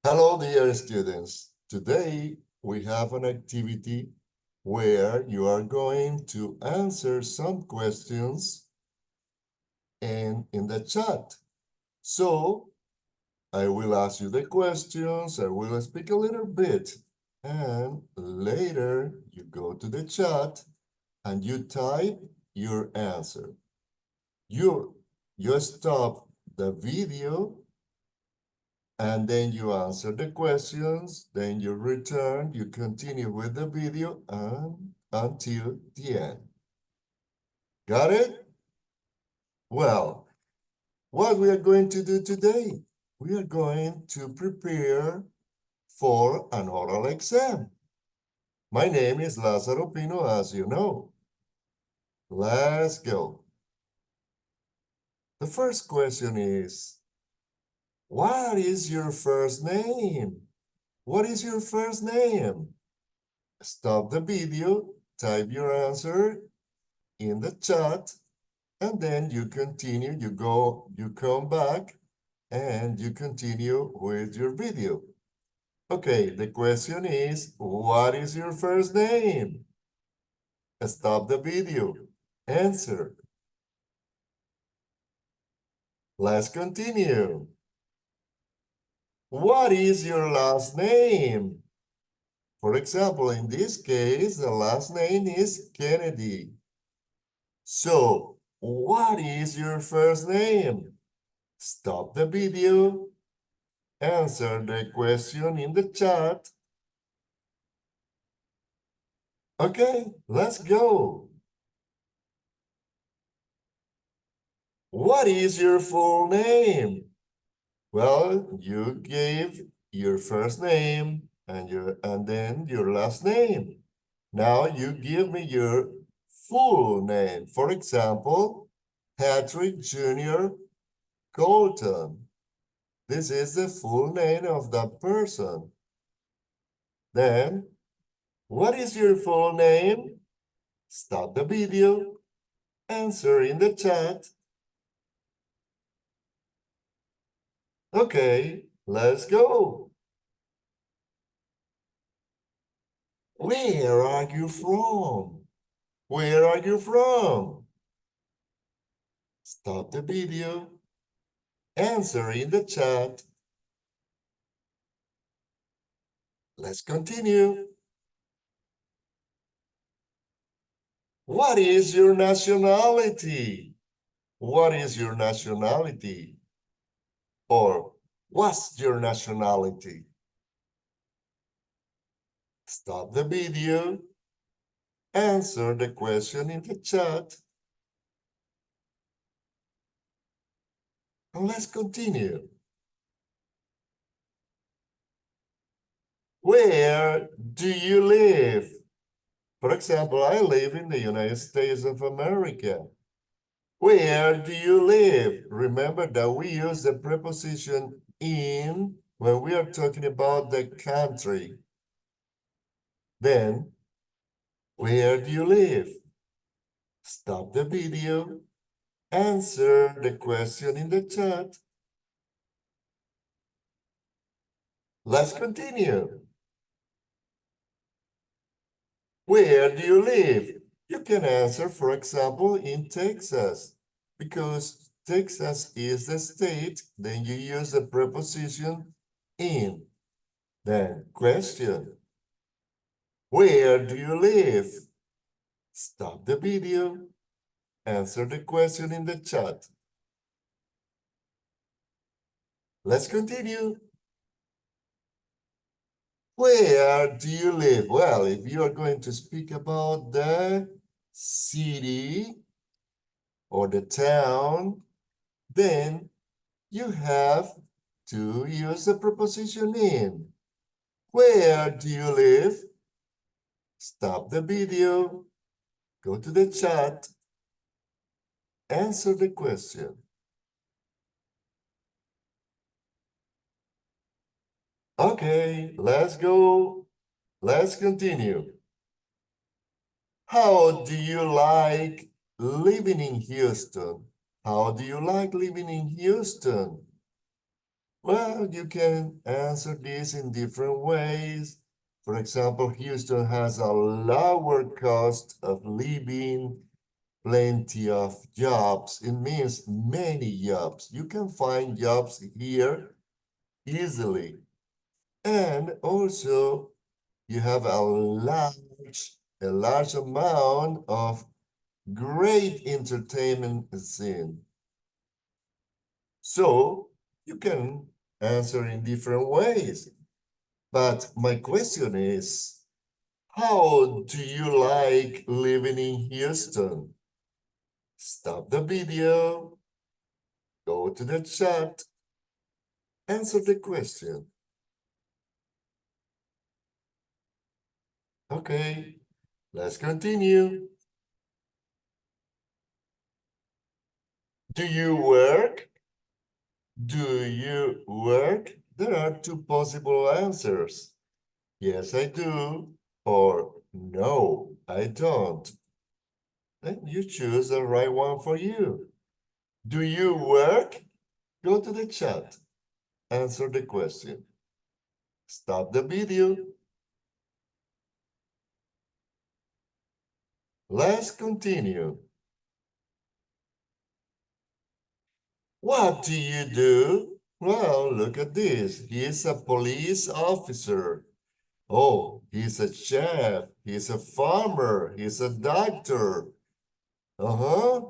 Hello, dear students. Today we have an activity where you are going to answer some questions in the chat. So I will ask you the questions, I will speak a little bit, and later you go to the chat and you type your answer. You, you stop the video and then you answer the questions, then you return, you continue with the video and until the end. Got it? Well, what we are going to do today? We are going to prepare for an oral exam. My name is Lázaro Pino, as you know. Let's go. The first question is, what is your first name? What is your first name? Stop the video, type your answer in the chat, and then you continue, you come back, and you continue with your video. Okay, the question is, what is your first name? Stop the video. Answer. Let's continue. What is your last name? For example, in this case, the last name is Kennedy. So, what is your first name? Stop the video. Answer the question in the chat. Okay, let's go. What is your full name? Well, you gave your first name and then your last name. Now you give me your full name. For example, Patrick Jr. Colton. This is the full name of that person. Then, what is your full name? Stop the video. Answer in the chat. Okay, let's go. Where are you from? Where are you from? Stop the video. Answer in the chat. Let's continue. What is your nationality? What is your nationality? Or what's your nationality? Stop the video. Answer the question in the chat. And let's continue. Where do you live? For example, I live in the United States of America. Where do you live? Remember that we use the preposition in when we are talking about the country. Then, where do you live? Stop the video. Answer the question in the chat. Let's continue. Where do you live? You can answer, for example, in Texas, because Texas is the state, then you use the preposition in. Then, question. Where do you live? Stop the video. Answer the question in the chat. Let's continue. Where do you live? Well, if you are going to speak about the city or the town, then you have to use the preposition in. Where do you live? Stop the video. Go to the chat. Answer the question. Okay, let's go. Let's continue. How do you like living in Houston? How do you like living in Houston? Well, you can answer this in different ways. For example, Houston has a lower cost of living, plenty of jobs. It means many jobs. You can find jobs here easily. And also, you have a large amount of great entertainment scene. So you can answer in different ways. But my question is, how do you like living in Houston? Stop the video, go to the chat, answer the question. Okay, let's continue. Do you work? Do you work? There are two possible answers. Yes, I do. Or no, I don't. Then you choose the right one for you. Do you work? Go to the chat. Answer the question. Stop the video. Let's continue. What do you do? Well, look at this. He's a police officer. Oh, he's a chef. He's a farmer. He's a doctor. Uh-huh.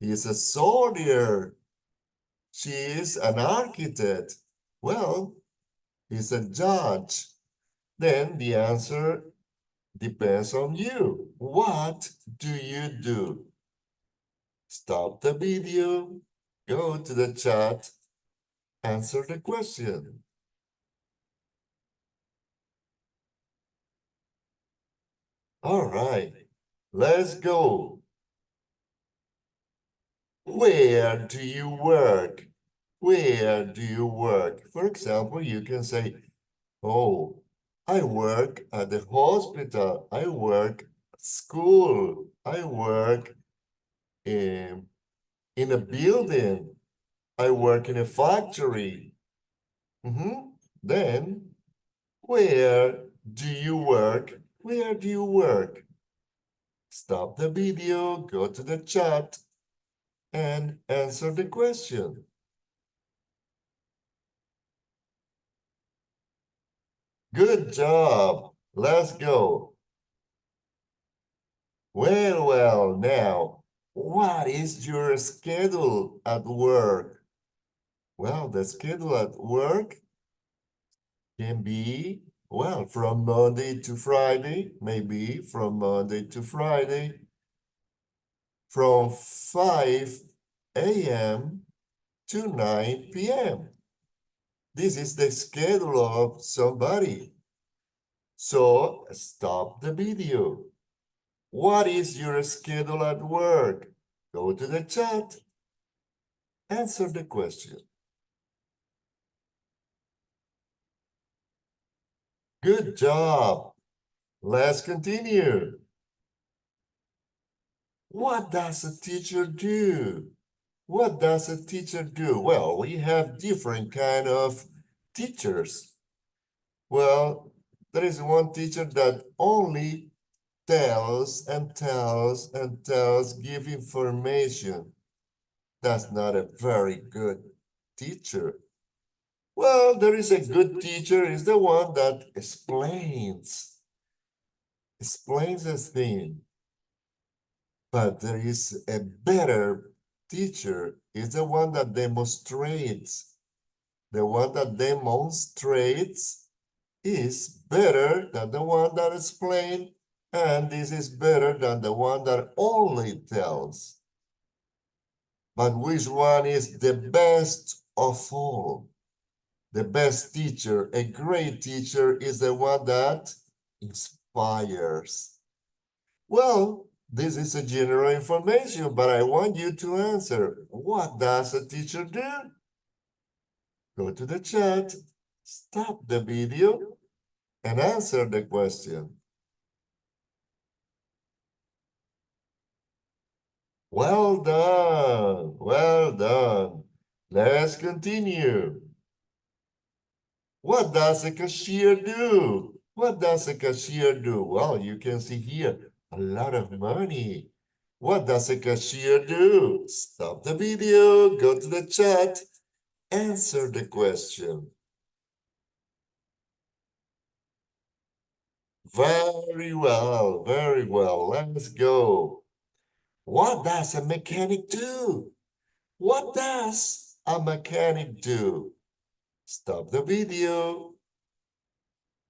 He's a soldier. She is an architect. Well, he's a judge. Then the answer depends on you. What do you do? Stop the video, go to the chat, answer the question. All right, let's go. Where do you work? Where do you work? For example, you can say, oh, I work at the hospital. I work at school. I work in a building. I work in a factory. Then, where do you work? Where do you work? Stop the video, go to the chat, and answer the question. Good job. Let's go. Well, now, what is your schedule at work? Well, the schedule at work can be, well, from Monday to Friday, maybe from Monday to Friday, from 5 a.m. to 9 p.m. This is the schedule of somebody. So stop the video. What is your schedule at work? Go to the chat. Answer the question. Good job. Let's continue. What does a teacher do? What does a teacher do? Well, we have different kind of teachers. Well, there is one teacher that only tells and tells and tells, give information. That's not a very good teacher. Well, there is a good teacher, is the one that explains a thing. But there is a better teacher, is the one that demonstrates. The one that demonstrates is better than the one that explains, and this is better than the one that only tells. But which one is the best of all? The best teacher, a great teacher, is the one that inspires. Well, this is a general information, but I want you to answer. What does a teacher do? Go to the chat, stop the video, and answer the question. Well done, well done. Let's continue. What does a cashier do? What does a cashier do? Well, you can see here a lot of money. What does a cashier do? Stop the video, go to the chat, answer the question. Very well, very well. Let's go. What does a mechanic do? What does a mechanic do? Stop the video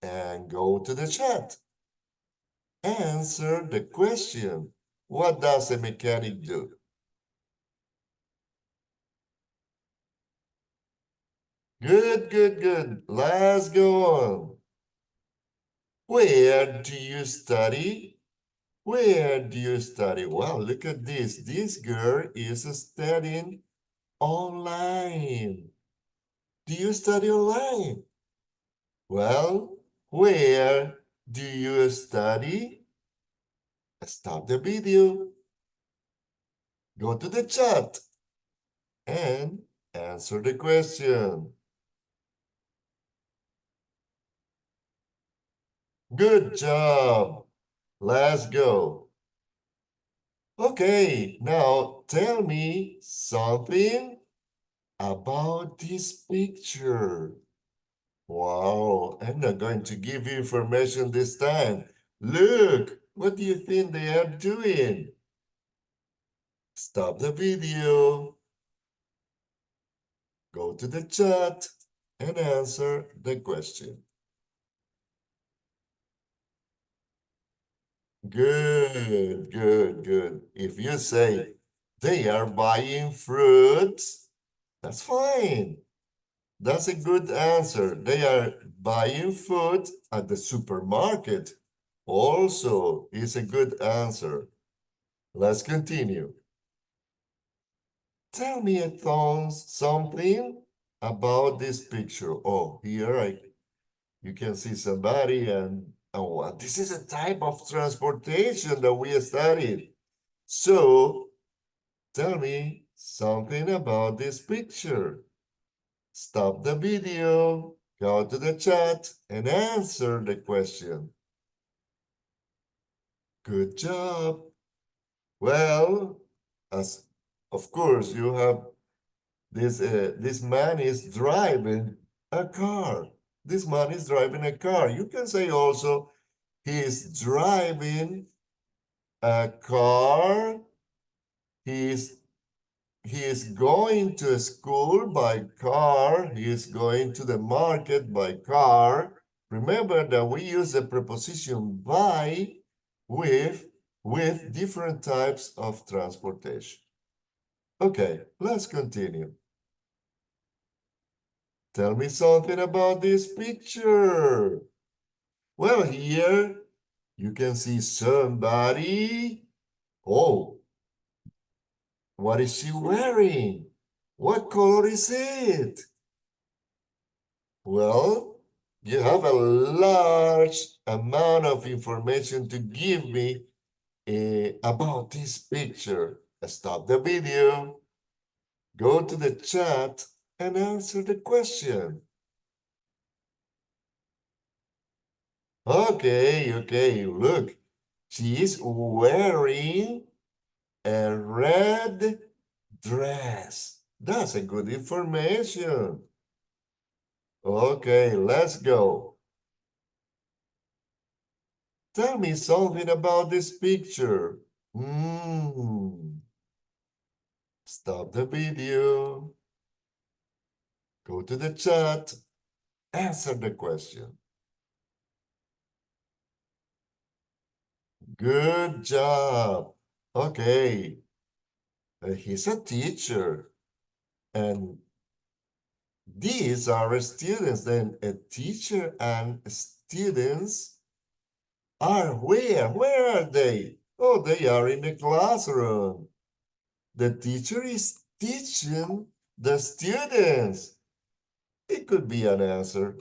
and go to the chat. Answer the question. What does a mechanic do? Good, good, good. Let's go on. Where do you study? Where do you study? Well, look at this. This girl is studying online. Do you study online? Well, where do you study? Stop the video. Go to the chat and answer the question. Good job. Let's go. Okay, now tell me something about this picture. Wow, I'm not going to give you information this time. Look, what do you think they are doing? Stop the video, go to the chat, and answer the question. Good, good, good. If you say they are buying fruits, that's fine. That's a good answer. They are buying food at the supermarket. Also is a good answer. Let's continue. Tell me something about this picture. Oh, here you can see somebody and oh, this is a type of transportation that we studied. So tell me something about this picture. Stop the video, go to the chat, and answer the question. Good job. Well, as of course you have this man is driving a car. This man is driving a car. You can say also he's driving a car. He's He is going to school by car. He is going to the market by car. Remember that we use the preposition by with different types of transportation. Okay, let's continue. Tell me something about this picture. Well, here you can see somebody. Oh, what is she wearing? What color is it? Well, you have a large amount of information to give me about this picture. Stop the video, go to the chat, and answer the question. Okay, look. She is wearing a red dress. That's a good information. Okay, let's go. Tell me something about this picture. Stop the video. Go to the chat. Answer the question. Good job. Okay. He's a teacher. And these are students. Then a teacher and students are where? Where are they? Oh, they are in the classroom. The teacher is teaching the students. It could be an answer.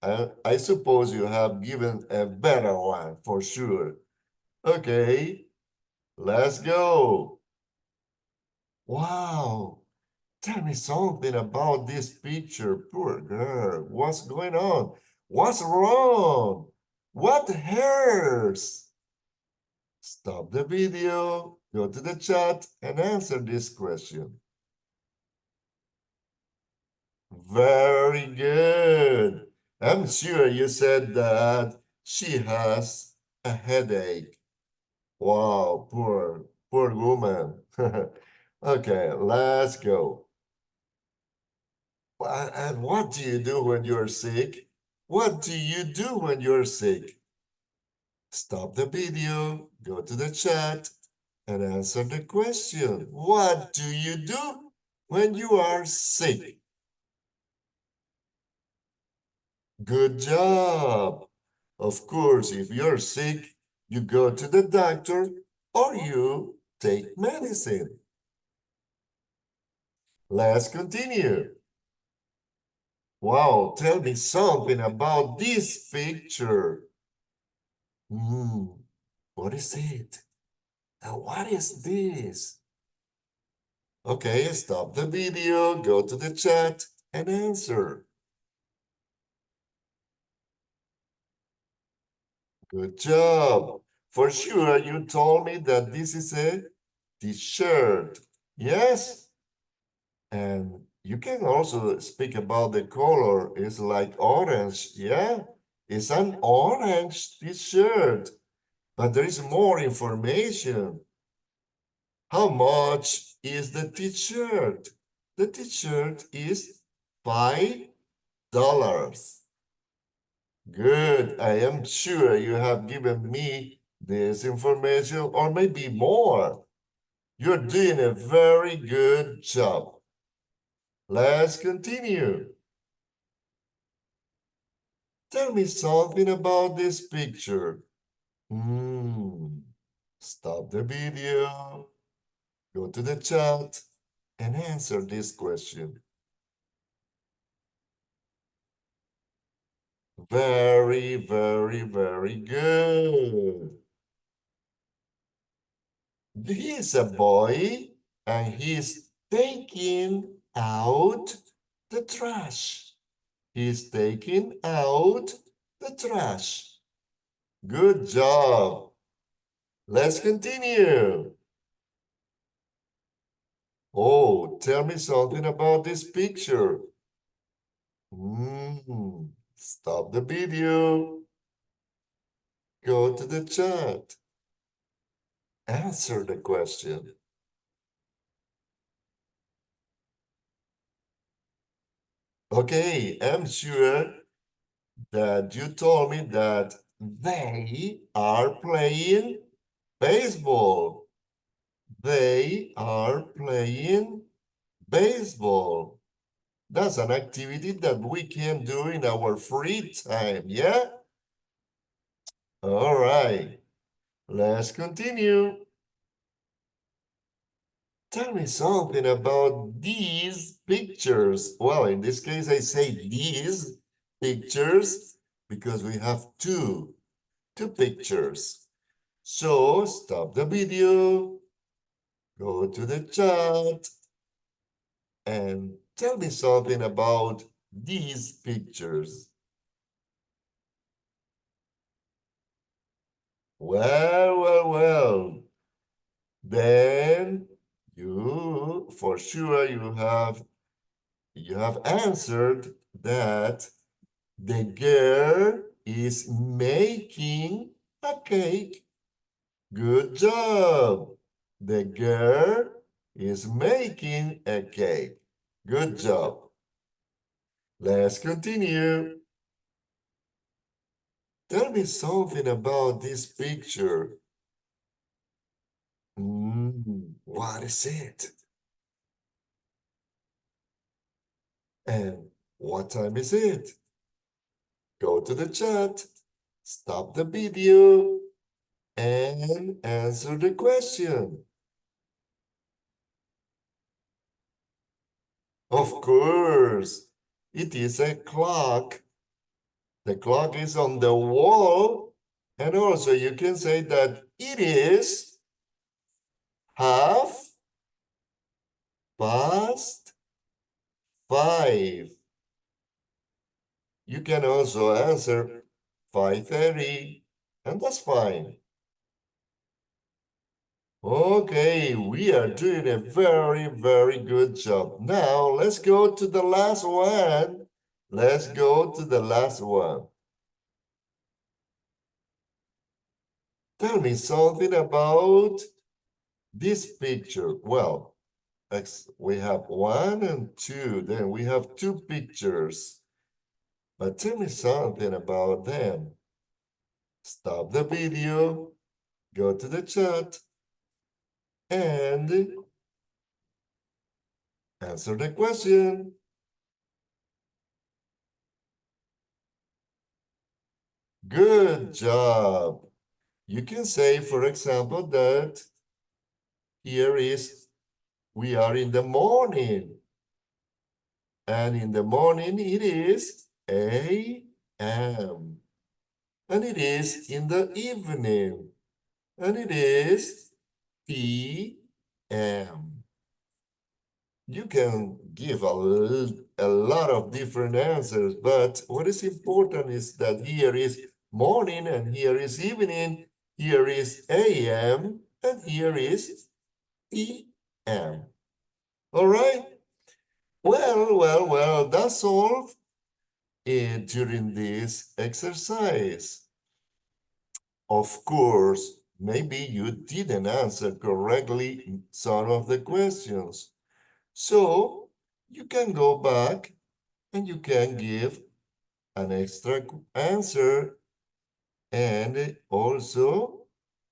I suppose you have given a better one for sure. Okay, let's go. Wow. Tell me something about this picture. Poor girl. What's going on? What's wrong? What hurts? Stop the video, go to the chat and answer this question. Very good. I'm sure you said that she has a headache. Wow, poor woman. Okay, let's go. And what do you do when you're sick? What do you do when you're sick? Stop the video, go to the chat, and answer the question. What do you do when you are sick? Good job. Of course, if you're sick, you go to the doctor or you take medicine. Let's continue. Wow, tell me something about this picture. What is it? What is this? Okay, stop the video, go to the chat and answer. Good job. For sure, you told me that this is a t-shirt. Yes? And you can also speak about the color. It's like orange. Yeah? It's an orange t-shirt. But there is more information. How much is the t-shirt? The t-shirt is $5. Good. I am sure you have given me this information or maybe more. You're doing a very good job. Let's continue. Tell me something about this picture. Stop the video, go to the chat, and answer this question. Very, very, very good. He's a boy and he's taking out the trash. He's taking out the trash. Good job. Let's continue. Oh, tell me something about this picture. Stop the video. Go to the chat. Answer the question. Okay, I'm sure that you told me that they are playing baseball. They are playing baseball. That's an activity that we can do in our free time, yeah? All right, let's continue. Tell me something about these pictures. Well, in this case, I say these pictures because we have two pictures. So stop the video, go to the chat, and tell me something about these pictures. Well. Then you, for sure, you have answered that the girl is making a cake. Good job. The girl is making a cake. Good job. Let's continue. Tell me something about this picture. What is it? And what time is it? Go to the chat, stop the video, and answer the question. Of course, it is a clock. The clock is on the wall. And also you can say that it is 1/2 past 5. You can also answer 5:30, and that's fine. Okay, we are doing a very, very good job. Now, let's go to the last one. Let's go to the last one. Tell me something about this picture. Well, we have 1 and 2, then we have 2 pictures. But tell me something about them. Stop the video, go to the chat, and answer the question. Good job. You can say, for example, that here is, we are in the morning. And in the morning it is a.m. And it is in the evening. And it is p.m. You can give a lot of different answers, but what is important is that here is morning and here is evening, here is a.m. and here is p.m. All right? Well, that's all during this exercise. Of course, maybe you didn't answer correctly some of the questions. So you can go back and you can give an extra answer and also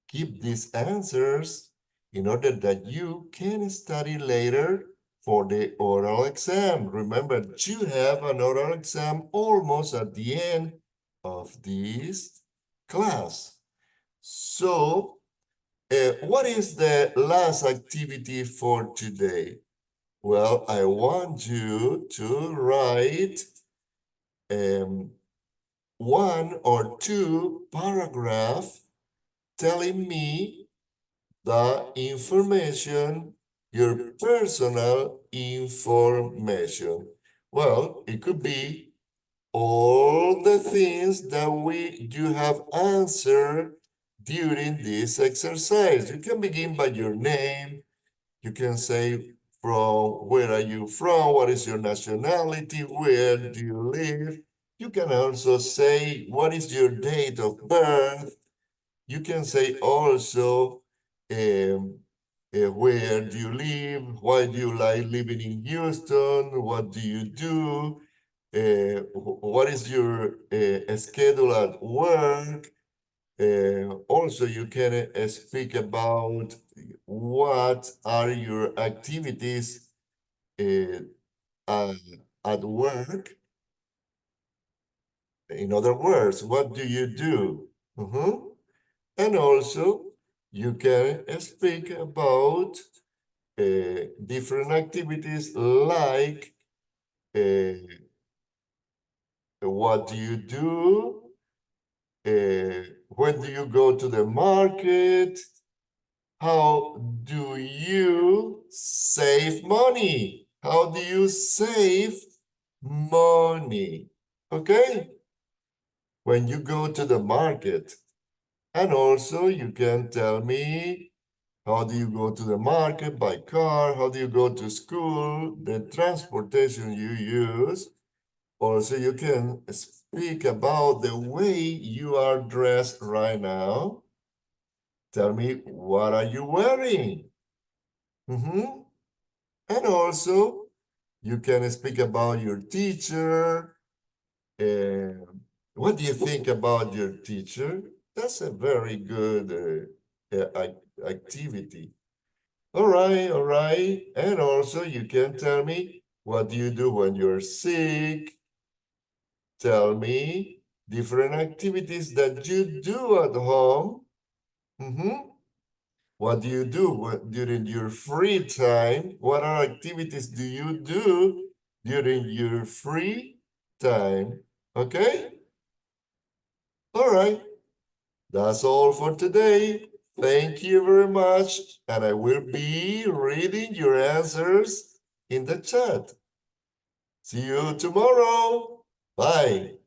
keep these answers in order that you can study later for the oral exam. Remember, you have an oral exam almost at the end of this class. So, what is the last activity for today? Well, I want you to write 1 or 2 paragraphs telling me the information, your personal information. Well, it could be all the things that you have answered during this exercise. You can begin by your name. You can say from where are you from, what is your nationality, where do you live. You can also say what is your date of birth. You can say also where do you live, why do you like living in Houston, what do you do, what is your schedule at work. Also, you can speak about what are your activities uh, at work. In other words, what do you do? And also, you can speak about different activities like what do you do? When do you go to the market? How do you save money? How do you save money? Okay? When you go to the market. And also you can tell me how do you go to the market by car? How do you go to school? The transportation you use. Also, you can speak about the way you are dressed right now. Tell me, what are you wearing? And also, you can speak about your teacher. What do you think about your teacher? That's a very good activity. All right. And also, you can tell me, what do you do when you're sick? Tell me different activities that you do at home. What do you do during your free time? What are activities do you do during your free time? Okay? All right. That's all for today. Thank you very much. And I will be reading your answers in the chat. See you tomorrow. Bye.